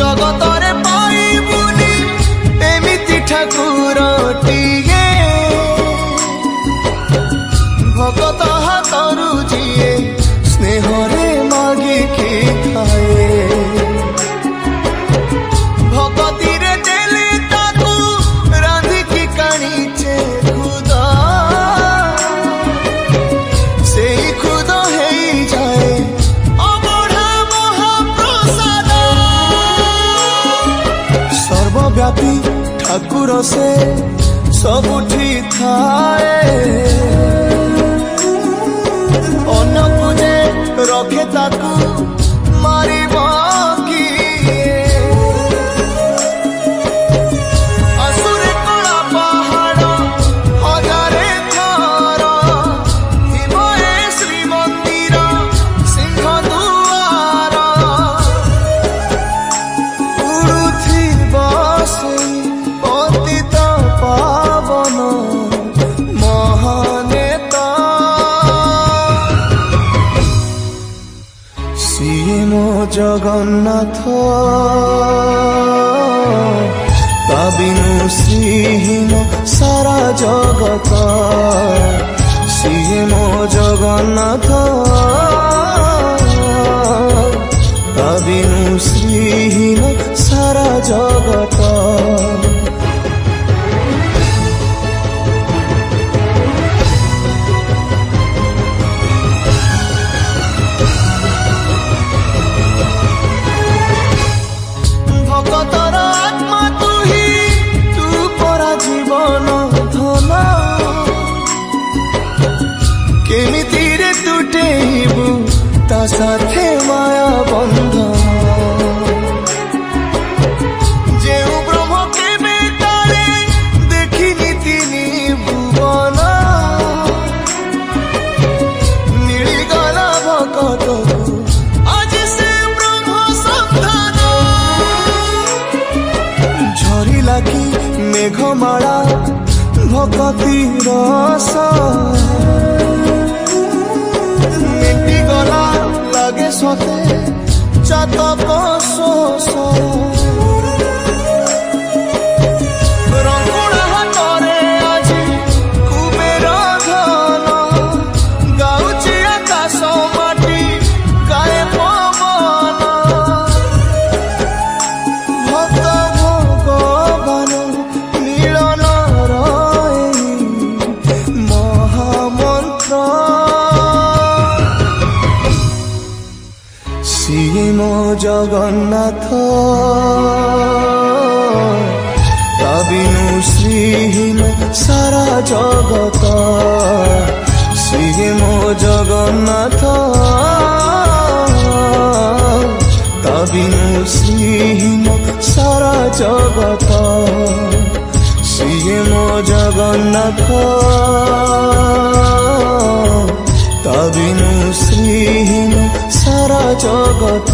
जगतरे पाइबुनी एमिति ठाकुरटिए भगत हाथरू जिए स्नेहरे मागिकी खाए भगती रे देले ताकू रांधिकी काणीचे खुद से खुद हे जाए अबढ़ा महाप्रसाद सर्वव्यापी ठाकुर से सबुठी थाए अन्न पूजे रखे ताकू मारिब किए असुरे कला पहाड़ हजारे थर हिमए श्रीमंदिर सिंह दुआर उड़ुथिब सेई पतित पावन महानेता सिए मो जगन्नाथ ता बिनु श्रीहीन सारा जगत सिए मो जगन्नाथ ता बिनु श्रीहीन सारा जगत भगतर आत्मा तुही तू परा जीवन धन केमिति रे तुटेबु ता साथे माया बंधन जेउ ब्रह्म केबे तारे देखिनी तिनी भुवन मिलिगला भगतकु आज से ब्रह्म संधान झरिला कि मेघमाला भगती रस मेटिगला लागे सते चातक शोष रंगुणा हाथरे आजी कुबेर धन गाउची आकाश माटी गाए पवन भक्त भगवान मिलन रही महामंत्र सिए मो जगन्नाथ ता बिनु श्रीहीन सारा जगत सिए मो जगन्नाथ ता बिनु श्रीहीन सारा जगत सिए मो जगन्नाथ ता बिनु श्रीहीन सारा जगत।